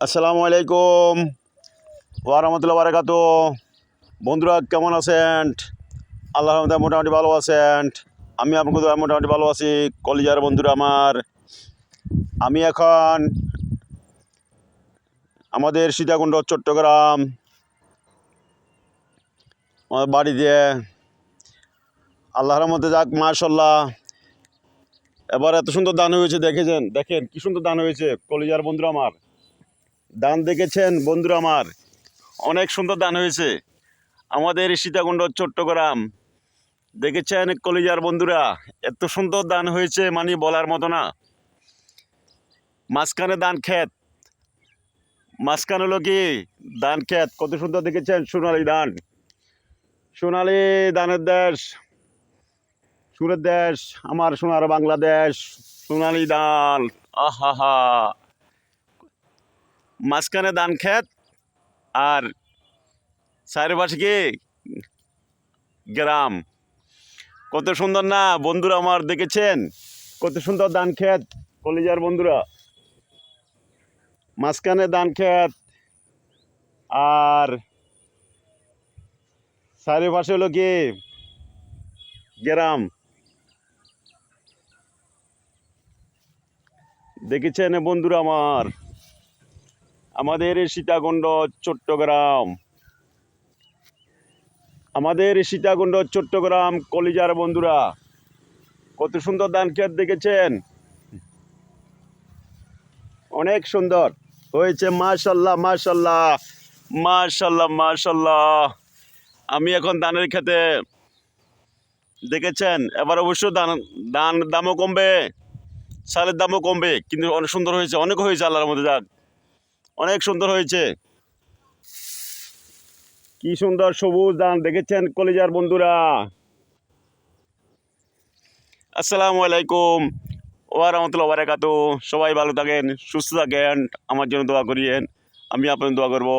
আসসালামু আলাইকুম ওয়া রাহমাতুল্লাহি ওয়া বারাকাতুহু। বন্ধুরা কেমন আছেন? আল্লাহর রহমতে মোটামুটি ভালো আছেন। আমি আপনাদের মোটামুটি ভালো আছি। কলিজার বন্ধুরা আমার, আমি এখন আমাদের সীতাকুণ্ড চট্টগ্রাম আমার বাড়ি দিয়ে আল্লাহর রহমতে যাক মাশাআল্লাহ। এবার এত সুন্দর দান হয়েছে, দেখেন কি সুন্দর দান হয়েছে। কলিজার বন্ধুরা আমার, দান দেখেছেন বন্ধুরা আমার, অনেক সুন্দর দান হয়েছে আমাদের সীতাকুণ্ড চট্টগ্রাম। দেখেছেন কলিজার বন্ধুরা, এত সুন্দর দান হয়েছে মানে বলার মতো না। মাঝখানে ধান ক্ষেত, মাঝখানে হলো কি ধান ক্ষেত, কত সুন্দর দেখেছেন। সোনালি ধান, সোনালি ধানের দেশ, সুরের দেশ, আমার সোনার বাংলাদেশ। সোনালি ধান, আহা হা। মাঝখানে ধান ক্ষেত আর চারিপাশে কি গ্রাম। কত সুন্দর না বন্ধুরা আমার, দেখেছেন কত সুন্দর ধান ক্ষেত। কলিজার বন্ধুরা, মাঝখানে ধান ক্ষেত আর চারিপাশে হলো কি গ্রাম। দেখেছেন বন্ধুরা আমার, আমাদের সীতাকুণ্ড চট্টগ্রাম, আমাদের সীতাকুণ্ড চট্টগ্রাম কলিজার বন্ধুরা, কত সুন্দর ধান ক্ষেত দেখেছেন, অনেক সুন্দর হয়েছে। মাশাল্লাহ মাশাল্লাহ মাশাল্লাহ মাশাল্লাহ। আমি এখন ধানের খেতে, দেখেছেন এবার অবশ্য ধান দামও কমবে, চালের দামও কমবে, কিন্তু অনেক সুন্দর হয়েছে, অনেক হয়েছে আল্লাহর মধ্যে যাক, অনেক সুন্দর হয়েছে। কি সুন্দর সবুজ ধান দেখেছেন কলিজার বন্ধুরা। আসসালামু আলাইকুম ওয়া রাহমাতুল্লাহি ওয়া বারাকাতুহু। সবাই ভালো থাকেন, সুস্থ থাকেন, আমার জন্য দোয়া করিয়েন, আমি আপনার দোয়া করব।